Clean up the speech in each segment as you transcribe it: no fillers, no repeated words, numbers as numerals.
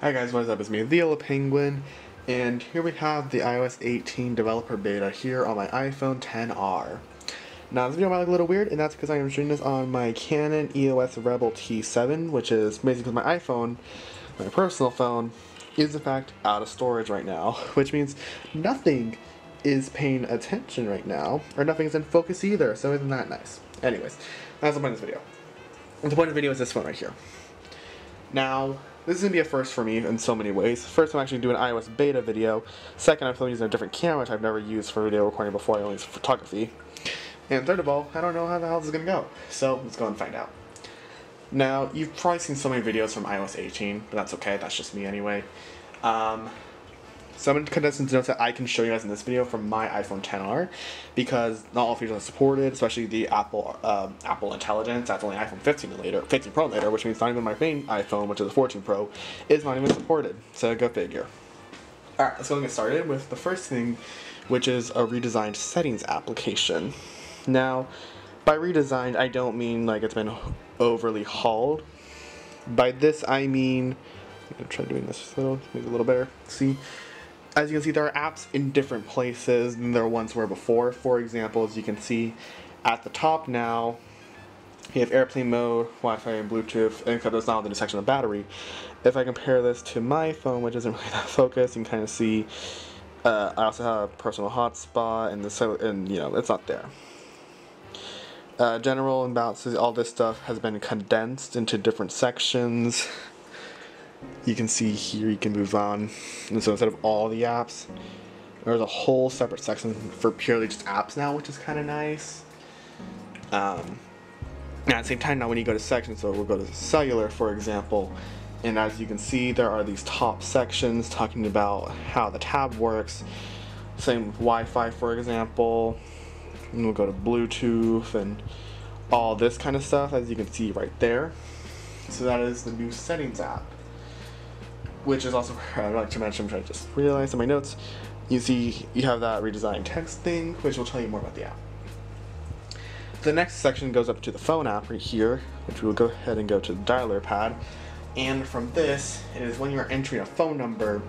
Hi guys, what is up? It's me, the Yellow Penguin, and here we have the iOS 18 developer beta here on my iPhone XR. Now this video might look a little weird, and that's because I am shooting this on my Canon EOS Rebel T7, which is basically my iPhone, my personal phone, is in fact out of storage right now, which means nothing is paying attention right now, or nothing is in focus either, so isn't that nice? Anyways, that's the point of this video. And the point of the video is this one right here. Now, this is going to be a first for me in so many ways. First, I'm actually doing an iOS beta video. Second, I'm using a different camera, which I've never used for video recording before. I only use photography. And third of all, I don't know how the hell this is going to go. So, let's go and find out. Now, you've probably seen so many videos from iOS 18, but that's okay. That's just me anyway. So I'm going to condense into notes that I can show you guys in this video from my iPhone XR, because not all features are supported, especially the Apple Intelligence. That's only iPhone 15 Pro later, which means not even my main iPhone, which is the 14 Pro, is not even supported. So go figure. Alright, let's go and get started with the first thing, which is a redesigned settings application. Now, by redesigned, I don't mean like it's been overly hauled. By this, I mean, I'm going to try doing this maybe a little better. See? As you can see, there are apps in different places than there once were before. For example, as you can see at the top now, you have airplane mode, Wi-Fi, and Bluetooth, and except it's not in the section of battery. If I compare this to my phone, which isn't really that focused, you can kind of see I also have a personal hotspot, and you know, it's not there. General and balances, all this stuff has been condensed into different sections. You can see here you can move on, and so instead of all the apps, there's a whole separate section for purely just apps now, which is kind of nice. At the same time, now when you go to sections, so we'll go to cellular, for example, and as you can see, there are these top sections talking about how the tab works. Same with Wi-Fi, for example, and we'll go to Bluetooth and all this kind of stuff, as you can see right there. So that is the new settings app, which is also, I'd like to mention, which I just realized in my notes, you see you have that redesigned text thing, which will tell you more about the app. The next section goes up to the phone app right here, which we will go ahead and go to the dialer pad. And from this, it is when you are entering a phone number,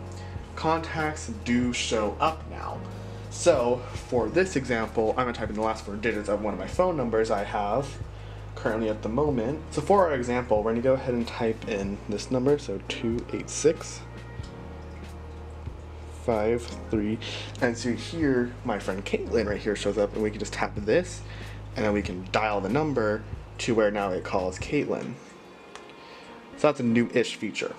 contacts do show up now. So, for this example, I'm going to type in the last 4 digits of one of my phone numbers I have currently at the moment. So for our example, we're going to go ahead and type in this number, so 28653, and so here my friend Caitlin right here shows up, and we can just tap this, and then we can dial the number to where now it calls Caitlin. So that's a new-ish feature.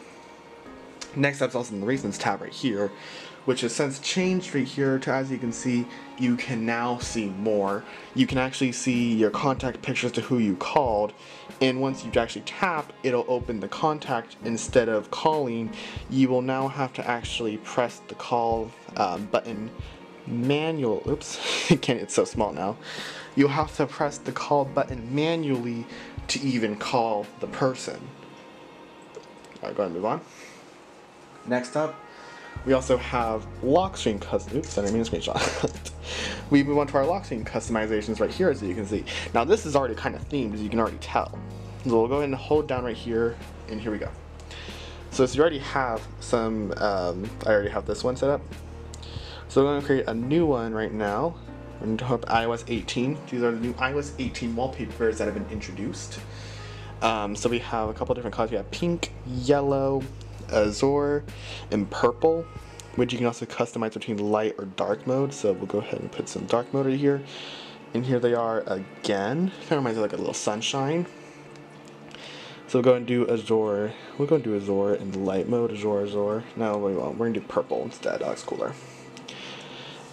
Next up is also in the Reasons tab right here, which has since changed right here to, as you can see, you can now see more. You can actually see your contact pictures to who you called, and once you actually tap, it'll open the contact instead of calling. You will now have to actually press the call button manual. Oops, it's so small now. You'll have to press the call button manually to even call the person. Alright, go ahead and move on. Next up, we also have lock screen custom. Oops, I didn't mean to screenshot. We move on to our lock screen customizations right here, as you can see. Now this is already kind of themed, as you can already tell. So we'll go ahead and hold down right here, and here we go. So you already have some. I already have this one set up. So we're going to create a new one right now. We're going to hook iOS 18. These are the new iOS 18 wallpapers that have been introduced. So we have a couple different colors. We have pink, yellow, azure, and purple, which you can also customize between light or dark mode. So we'll go ahead and put some dark mode right here, and here they are again. Kind of reminds me of like a little sunshine. So we'll go and do azure. We'll go and do azure in light mode. Azure. No, we won't. We're gonna do purple instead. That looks cooler.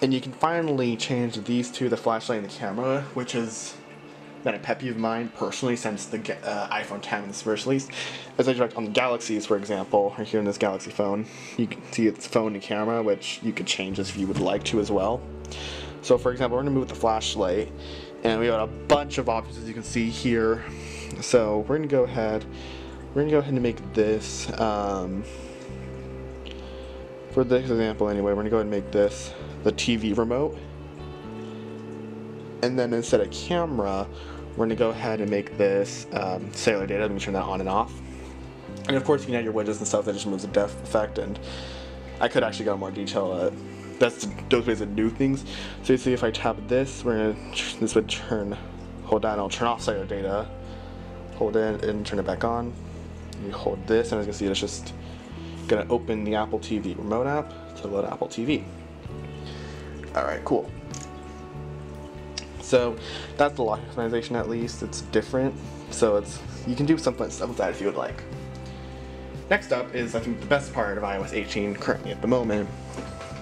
And you can finally change these to the flashlight and the camera, which has been a pet peeve of mine personally since the iPhone X was first released. As I direct on the Galaxies, for example, right here in this Galaxy phone, you can see its phone and camera, which you could change if you would like to as well. So for example, we're going to move the flashlight, and we got a bunch of options, as you can see here. So we're going to go ahead and make this, for this example anyway, we're going to go ahead and make this the TV remote. And then instead of camera, we're going to go ahead and make this cellular data. Let me turn that on and off. And of course you can add your widgets and stuff that just removes the depth effect, and I could actually go in more detail. Those ways of new things. So you see if I tap this, this would hold down, it'll turn off cellular data, hold it and turn it back on. You hold this, and as you can see, it's just gonna open the Apple TV remote app to load Apple TV. Alright, cool. So that's the lock customization, at least. It's different. So you can do something with that if you would like. Next up is, I think, the best part of iOS 18 currently at the moment,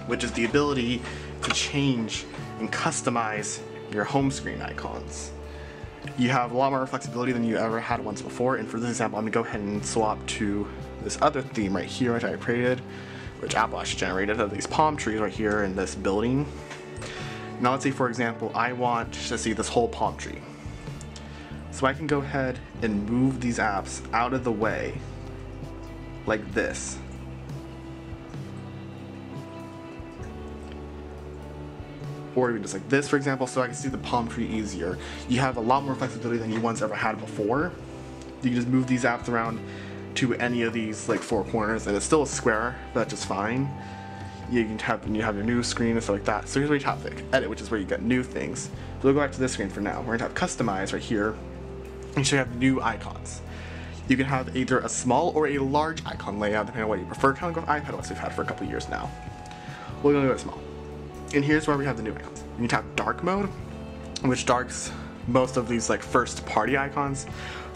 which is the ability to change and customize your home screen icons. You have a lot more flexibility than you ever had once before, and for this example, I'm going to go ahead and swap to this other theme right here, which I created, which Apple actually generated, of these palm trees right here in this building. Now let's say, for example, I want to see this whole palm tree. So I can go ahead and move these apps out of the way, like this. Or even just like this, for example, so I can see the palm tree easier. You have a lot more flexibility than you once ever had before. You can just move these apps around to any of these like four corners, and it's still a square, but that's just fine. You have your new screen and stuff like that. So here's where you tap edit, which is where you get new things. So we'll go back to this screen for now. We're gonna tap customize right here, and so you have new icons. You can have either a small or a large icon layout, depending on what you prefer, kind of like with iPadOS we've had for a couple years now. We're gonna go with small. And here's where we have the new icons. You can tap dark mode, which darks most of these like first party icons.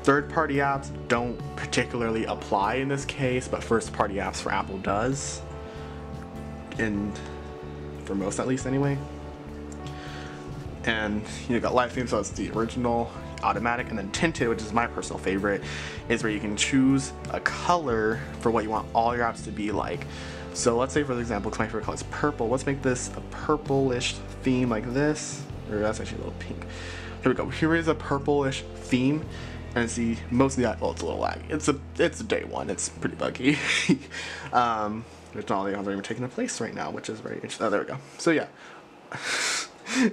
Third party apps don't particularly apply in this case, but first party apps for Apple does. And for most, at least anyway. And you got live theme, so it's the original, automatic, and then tinted, which is my personal favorite, is where you can choose a color for what you want all your apps to be like. So let's say, for example, because my favorite color is purple, let's make this a purplish theme like this, or that's actually a little pink. Here we go. Here is a purplish theme, and see most of the, well, it's a little laggy. It's a day one. It's pretty buggy. There's not all the icons are even taking place right now, which is very interesting. Oh, there we go. So yeah,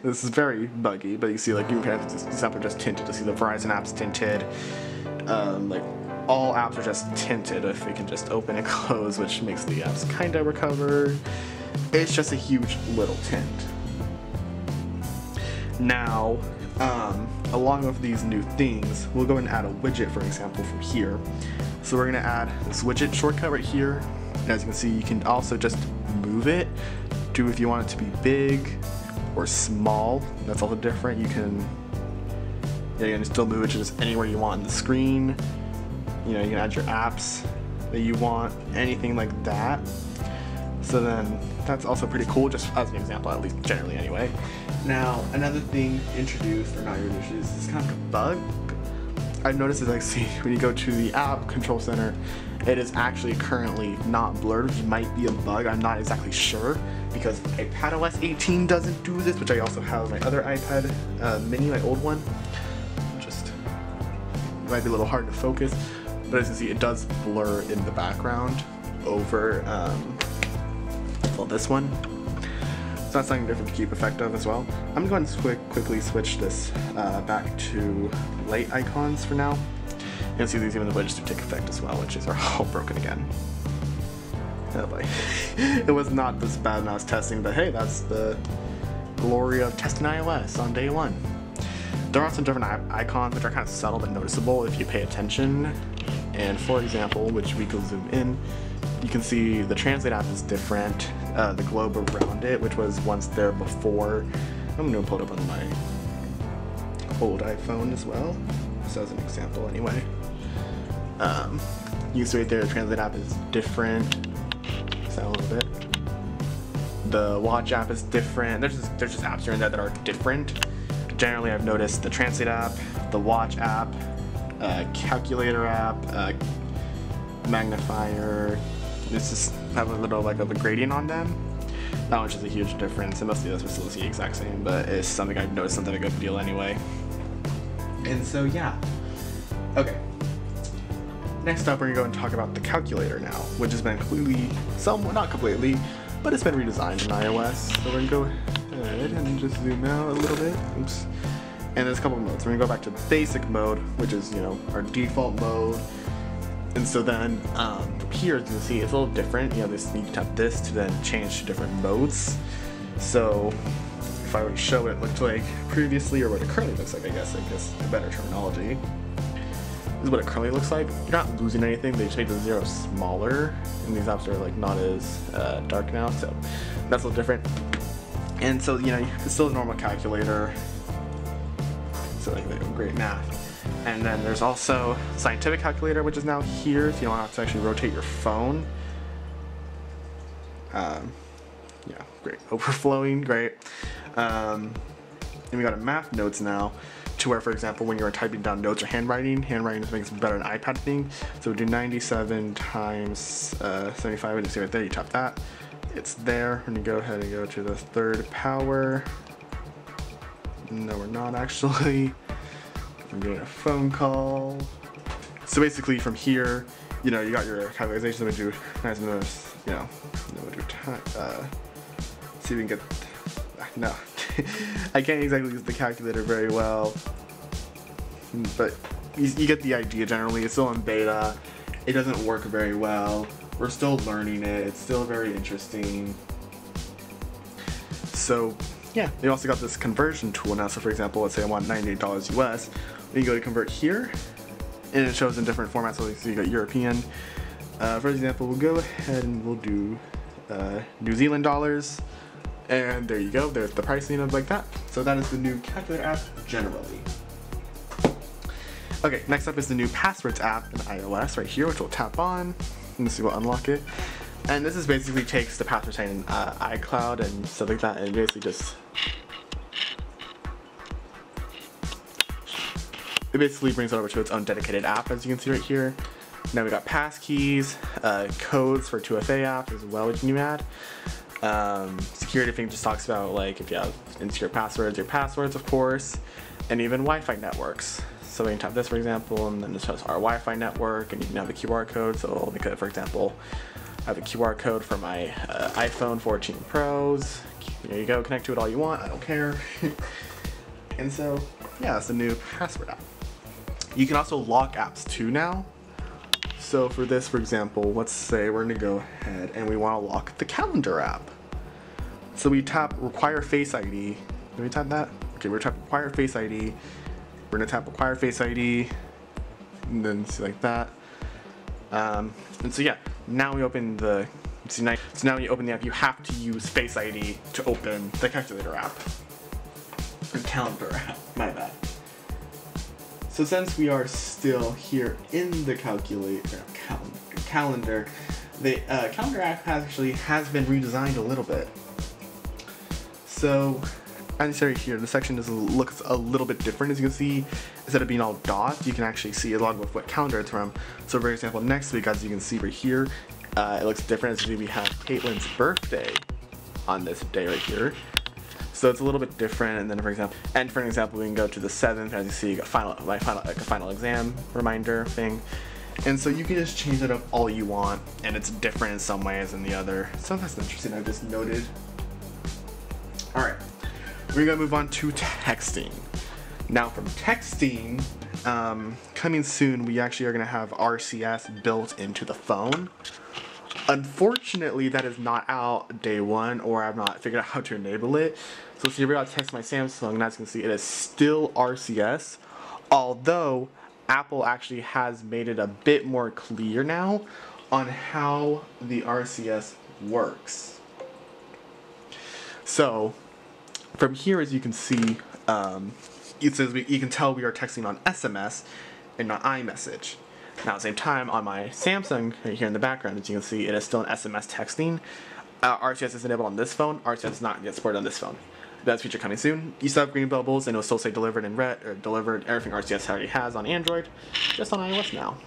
this is very buggy, but you see, like, you can have this example just tinted to see the Verizon apps tinted. Like, all apps are just tinted if we can just open and close, which makes the apps kind of recover. It's just a huge little tint. Now, along with these new things, we'll go and add a widget, for example, from here. So we're gonna add this widget shortcut right here. As you can see, you can also just move it to if you want it to be big or small. That's also different. You can still move it to just anywhere you want on the screen. You can add your apps that you want, anything like that. So then that's also pretty cool, just as an example, at least generally anyway. Now, another thing introduced, or not even introduced, is kind of a bug. I've noticed is, like, see, when you go to the app control center, it is actually currently not blurred, which might be a bug. I'm not exactly sure, because iPadOS 18 doesn't do this, which I also have my other iPad mini, my old one. Just, it might be a little hard to focus, but as you can see, it does blur in the background over, well, this one. So that's something different to keep effect of as well. I'm going to quickly switch this back to light icons for now. And see these even the widgets do take effect as well, which is all broken again. Oh boy. It was not this bad when I was testing, but hey, that's the glory of testing iOS on day one. There are some different icons which are kind of subtle but noticeable if you pay attention. And for example, which we can zoom in, you can see the Translate app is different. The globe around it, which was once there before. I'm going to pull it up on my old iPhone as well, just as an example anyway. You can see right there the Translate app is different. Sound a little bit. The Watch app is different. There's just apps here and there that are different. Generally, I've noticed the Translate app, the Watch app, Calculator app, Magnifier. This just have a little like of a gradient on them. That one's just a huge difference, and most of the others are still the exact same, but it's something I've noticed something a good deal anyway. And so yeah. Okay. Next up, we're gonna go and talk about the calculator now, which has been completely, somewhat, not completely, but it's been redesigned in iOS. So we're gonna go ahead and just zoom out a little bit. Oops. And there's a couple of modes. We're gonna go back to basic mode, which is, our default mode. And so then here, as you can see, it's a little different. You know, this, you can tap this to then change to different modes. So if I were to show what it looked like previously, or what it currently looks like, I guess a better terminology. This is what it currently looks like. You're not losing anything. They just made the zero smaller, and these apps are like not as dark now, so that's a little different. And so, you know, it's still a normal calculator. So like great math. And then there's also scientific calculator, which is now here, so you don't have to actually rotate your phone. Yeah, great. Overflowing, great. And we got a math notes now, to where, for example, when you're typing down notes or handwriting makes it better than iPad thing. So we do 97 times 75, and you see right there, you tap that. It's there. When you go ahead and go to the third power. No, we're not actually. I'm getting a phone call. So basically from here, you know, you got your calculations. I'm gonna do nice minutes, you know, we'll do time, see if we can get, no. I can't exactly use the calculator very well, but you get the idea generally. It's still in beta. It doesn't work very well. We're still learning it. It's still very interesting. So yeah, they also got this conversion tool now. So for example, let's say I want $98 US. Then you go to convert here, and it shows in different formats. So you got European. For example, we'll go ahead and we'll do New Zealand dollars. And there you go, there's the pricing of like that. So that is the new calculator app generally. Okay, next up is the new passwords app in iOS right here, which we'll tap on. And see, we'll unlock it. And this is basically takes the password sign in iCloud and stuff like that, and basically just it basically brings it over to its own dedicated app, as you can see right here. Now we got passkeys, codes for 2FA apps as well, which you can add. Security thing just talks about like if you have insecure passwords, your passwords of course, and even Wi-Fi networks. So we can tap this for example, and then this shows our Wi-Fi network, and you can have the QR code. So we could, for example, have a QR code for my iPhone 14 Pros. There you go, connect to it all you want, I don't care. And so yeah, it's a new password app. You can also lock apps too now. So for this, for example, let's say we're gonna go ahead and we wanna lock the calendar app. So we tap require Face ID. Did we tap that? Okay, we're gonna tap require Face ID. We're gonna tap require Face ID, and then see like that. And so yeah, now we open the, so now when you open the app, you have to use Face ID to open the calculator app. Or calendar app, my bad. So since we are still here in the calendar, the calendar app has been redesigned a little bit. So as you see right here, the section looks a little bit different. As you can see, instead of being all dots, you can actually see along with what calendar it's from. So for example, next week, as you can see right here, it looks different. As you see, we have Caitlin's birthday on this day right here. So it's a little bit different, and then for an example, we can go to the 7th. As you see, you got a final exam reminder thing, and so you can just change it up all you want, and it's different in some ways than the other. So that's interesting. I just noted. All right, we're gonna move on to texting. Now, from texting, coming soon, we actually are gonna have RCS built into the phone. Unfortunately, that is not out day one, or I've not figured out how to enable it. So here we got to text my Samsung, and as you can see, it is still RCS, although Apple actually has made it a bit more clear now on how the RCS works. So from here, as you can see, it says you can tell we are texting on SMS and not iMessage. Now at the same time, on my Samsung right here in the background, as you can see, it is still an SMS texting. RCS is enabled on this phone. RCS is not yet supported on this phone. That's feature coming soon. You still have green bubbles, and it'll still say delivered in red, or delivered, everything RCS already has on Android, just on iOS now.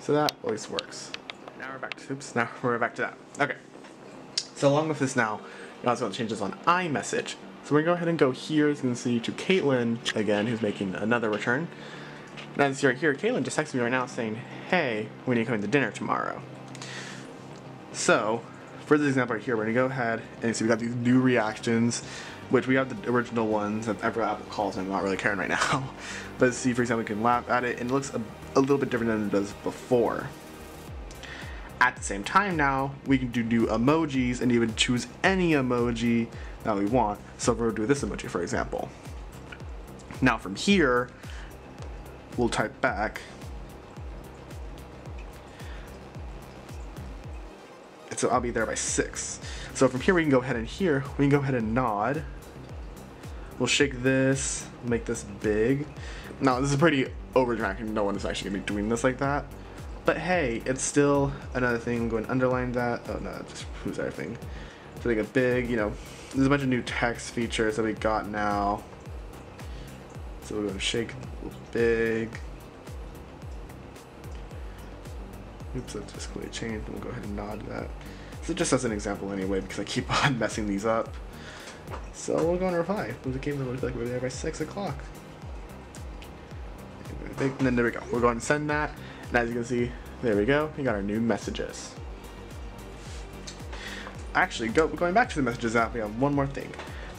So that always works. Now we're back to, now we're back to that. Okay. So along with this now, you're also going to change this on iMessage. So we're going to go ahead and go here, as you can see, to Caitlin again, who's making another return. Now as you see right here, Caitlin just texted me right now saying, hey, we need to come to dinner tomorrow. So, for this example right here, we're going to go ahead and see we got these new reactions, which we have the original ones that every Apple calls, and I'm not really caring right now. But see, for example, we can laugh at it, and it looks a little bit different than it does before. At the same time now, we can do new emojis and even choose any emoji that we want. So we'll do this emoji, for example. Now from here, we'll type back. And so I'll be there by 6. So from here we can go ahead and here, we can go ahead and nod. We'll shake this, make this big. Now this is pretty overdramatic, no one is actually gonna be doing this like that. But hey, it's still another thing. Go and underline that. Oh no, just who's everything. So make it big, you know, there's a bunch of new text features that we got now. So we're gonna shake big. Oops, that just completely changed. We'll go ahead and nod that. So just as an example anyway, because I keep on messing these up. So we'll go and reply. The game will look like we're there by 6 o'clock. And then there we go. We're going to send that. And as you can see, there we go. We got our new messages. Actually, going back to the messages app, we have one more thing.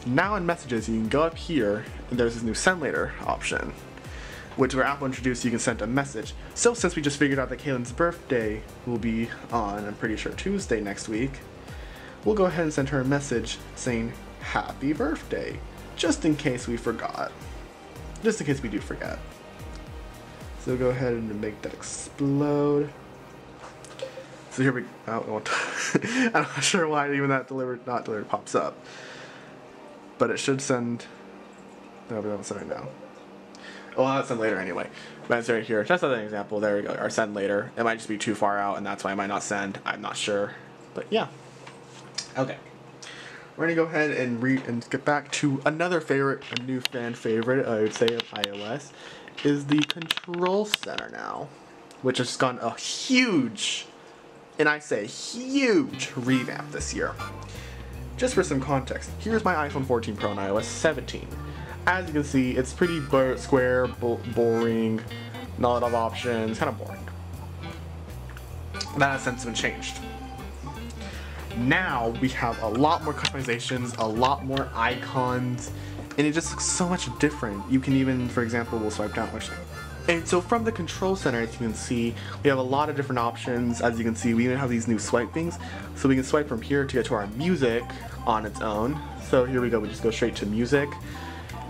Now in messages, you can go up here, and there's this new send later option, which where Apple introduced you can send a message. So since we just figured out that Kaylin's birthday will be on, I'm pretty sure, Tuesday next week, we'll go ahead and send her a message saying happy birthday, just in case we forgot. Just in case we do forget. So go ahead and make that explode. So here we go. I'm not sure why even that not delivered pops up. But it should send. No, we don't send it now. Oh, I'll send later anyway. But it's right here. Just as an example, there we go. Our send later. It might just be too far out, and that's why I might not send. I'm not sure. But yeah. Okay. We're gonna go ahead and get back to another favorite, a new fan favorite, I would say, of iOS, is the control center now, which has gone a huge, and I say huge, revamp this year. Just for some context, here's my iPhone 14 Pro and iOS 17. As you can see, it's pretty square, boring, not a lot of options, kind of boring. That has since been changed. Now we have a lot more customizations, a lot more icons, and it just looks so much different. You can even, for example, we'll swipe down. And so from the control center, as you can see, we have a lot of different options. As you can see, we even have these new swipe things. So we can swipe from here to get to our music on its own. So here we go, we just go straight to music.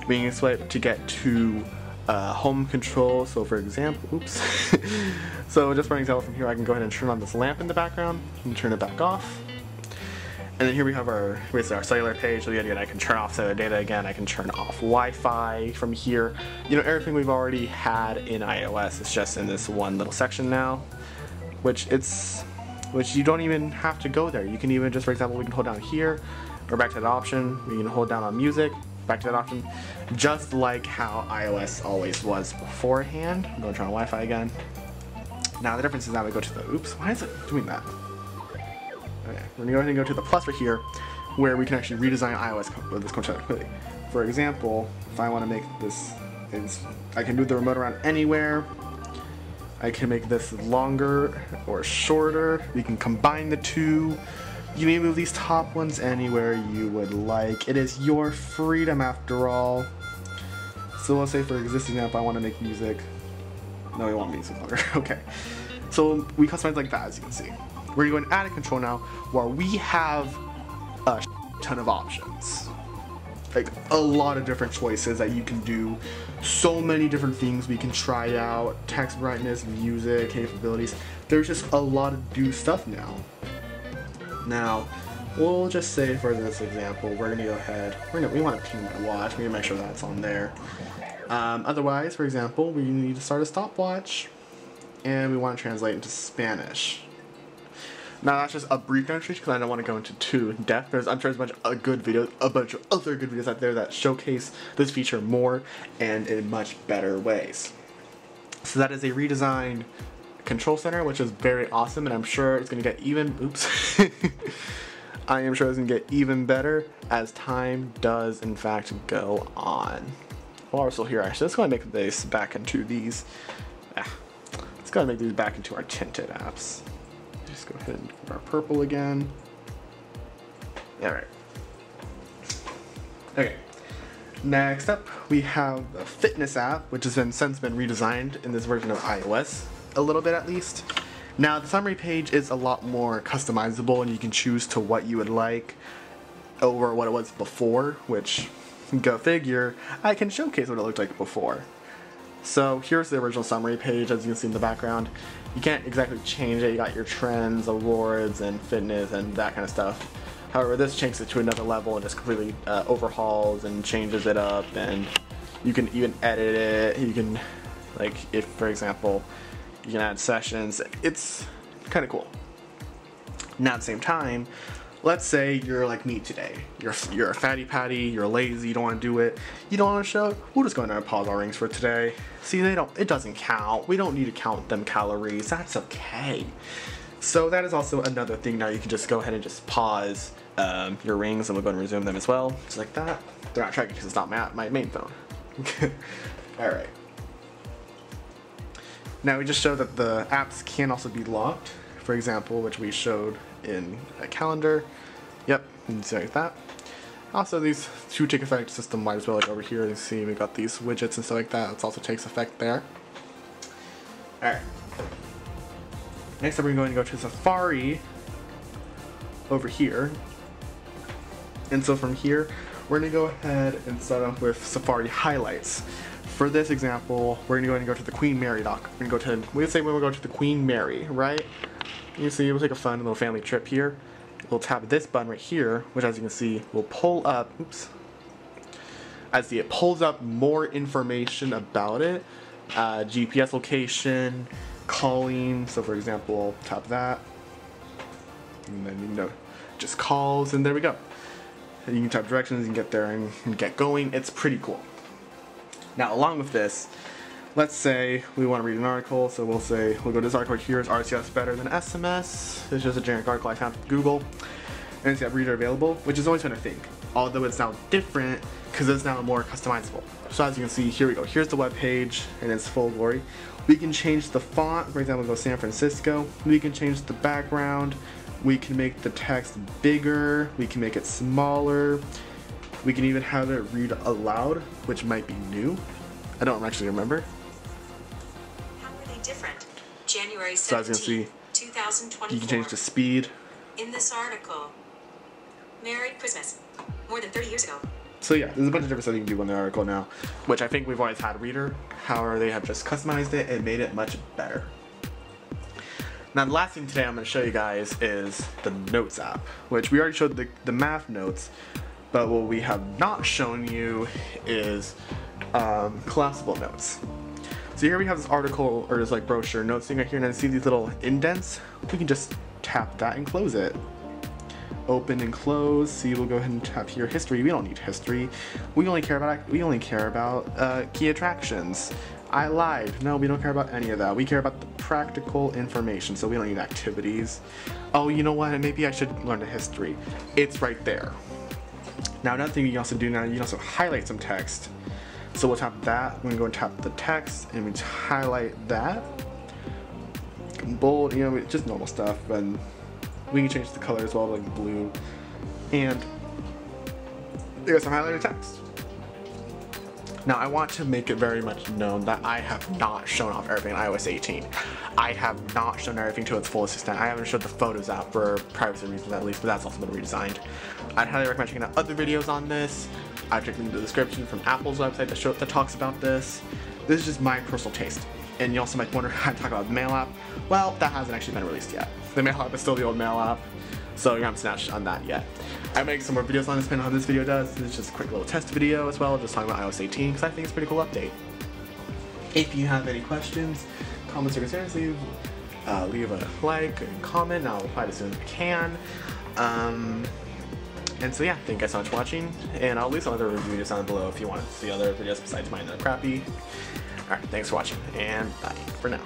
We can swipe to get to home control. So for example, oops. So just for an example from here, I can go ahead and turn on this lamp in the background and turn it back off. And then here we have our cellular page. So again, I can turn off cellular data again. I can turn off Wi-Fi from here. You know, everything we've already had in iOS is just in this one little section now, which you don't even have to go there. You can even just, for example, we can hold down here, or back to that option. We can hold down on music, back to that option, just like how iOS always was beforehand. I'm going to turn on Wi-Fi again. Now the difference is now we go to the, oops, why is it doing that? Okay, we're going to go ahead and go to the plus right here, where we can actually redesign iOS with this controller completely. For example, if I want to make this, I can move the remote around anywhere. I can make this longer or shorter. We can combine the two. You may move these top ones anywhere you would like. It is your freedom after all. So let's say for existing app, I want to make music. No, we want music longer. Okay. So we customize like that, as you can see. We're going to add a control now where we have a ton of options. Like a lot of different choices that you can do. So many different things we can try out. Text brightness, music, capabilities. There's just a lot of new stuff now. Now, we'll just say for this example, we're going to go ahead. We want to ping my watch. We need to make sure that's on there. Otherwise, for example, we need to start a stopwatch. And we want to translate into Spanish. Now that's just a brief demonstration because I don't want to go into too depth. I'm sure there's a bunch of other good videos out there that showcase this feature more and in much better ways. So that is a redesigned control center, which is very awesome, and I'm sure it's going to get even, oops, I am sure it's going to get even better as time does in fact go on. While we're still here, actually, let's go ahead and make this back into these, let's go ahead and make these back into our tinted apps. Just go ahead and give our purple again. Alright. Okay. Next up, we have the fitness app, which has since been redesigned in this version of iOS, a little bit at least. Now the summary page is a lot more customizable, and you can choose to what you would like over what it was before, which, go figure, I can showcase what it looked like before. So here's the original summary page, as you can see in the background. You can't exactly change it. You got your trends, awards, and fitness, and that kind of stuff. However, this takes it to another level and just completely overhauls and changes it up, and you can even edit it. You can, like, if, for example, you can add sessions. It's kind of cool. Now at the same time, let's say you're like me today. You're a fatty patty, you're lazy, you don't want to do it, you don't want to show, we'll just go ahead and pause our rings for today. See, it doesn't count. We don't need to count them calories. That's okay. So that is also another thing. Now you can just go ahead and just pause your rings, and we'll go and resume them as well. Just like that. They're not tracking because it's not my main phone. Alright. Now we just showed that the apps can also be locked, for example, which we showed in a calendar. Yep, you can see like that. Also, these two take effect system wide as well, like over here. You see we got these widgets and stuff like that. It also takes effect there. Alright. Next up, we're going to go to Safari over here. And so from here, we're going to go ahead and start off with Safari highlights. For this example, we're going to go ahead and go to the Queen Mary dock. We're going to go to, we say we'll go to the Queen Mary, right? You see, we'll take a fun little family trip here. We'll tap this button right here, which, as you can see, will pull up, oops. As it pulls up more information about it, GPS location, calling. So for example, tap that, and then, you know, just calls, and there we go. And you can type directions, you can get there and get going. It's pretty cool. Now, along with this, let's say we want to read an article, so we'll go to this article here. Is RCS better than SMS? It's just a generic article I found from Google. And it's got reader available, which is always been a thing. Although it's now different, because it's now more customizable. So as you can see, here we go. Here's the web page in its full glory. We can change the font. For example, go San Francisco. We can change the background. We can make the text bigger. We can make it smaller. We can even have it read aloud, which might be new. I don't actually remember. How are they different? January 17, so as you can see, 2024. you can change the speed. In this article, Merry Christmas. More than 30 years ago. So yeah, there's a bunch of different stuff you can do in the article now, which I think we've always had Reader. However, they have just customized it and made it much better. Now the last thing today I'm going to show you guys is the Notes app, which we already showed the math notes, but what we have not shown you is collapsible notes. So here we have this article, or this like brochure notes thing right here, and then see these little indents? We can just tap that and close it. Open and close. See, we'll go ahead and tap here history. We don't need history. We only care about key attractions. I lied. No, we don't care about any of that. We care about the practical information, so we don't need activities. Oh, you know what? Maybe I should learn the history. It's right there. Now another thing you can also do now, you can also highlight some text. So we'll tap that. We're gonna go and tap the text, and we highlight that. Bold, you know, just normal stuff, and we can change the color as well, like blue. And there's some highlighted text. Now I want to make it very much known that I have not shown off everything in iOS 18. I have not shown everything to its fullest extent. I haven't showed the Photos app for privacy reasons at least, but that's also been redesigned. I'd highly recommend checking out other videos on this. I've checked in the description from Apple's website that talks about this. This is just my personal taste. And you also might wonder how I talk about the Mail app. Well, that hasn't actually been released yet. The Mail app is still the old Mail app, so you haven't snatched on that yet. I make some more videos on this, depending on how this video does. This is just a quick little test video as well, just talking about iOS 18, because I think it's a pretty cool update. If you have any questions, comments, or concerns, leave a like and comment, and I'll reply as soon as I can. And so yeah, thank you guys so much for watching, and I'll leave some other reviews down below if you want to see other videos besides mine that are crappy. Alright, thanks for watching, and bye for now.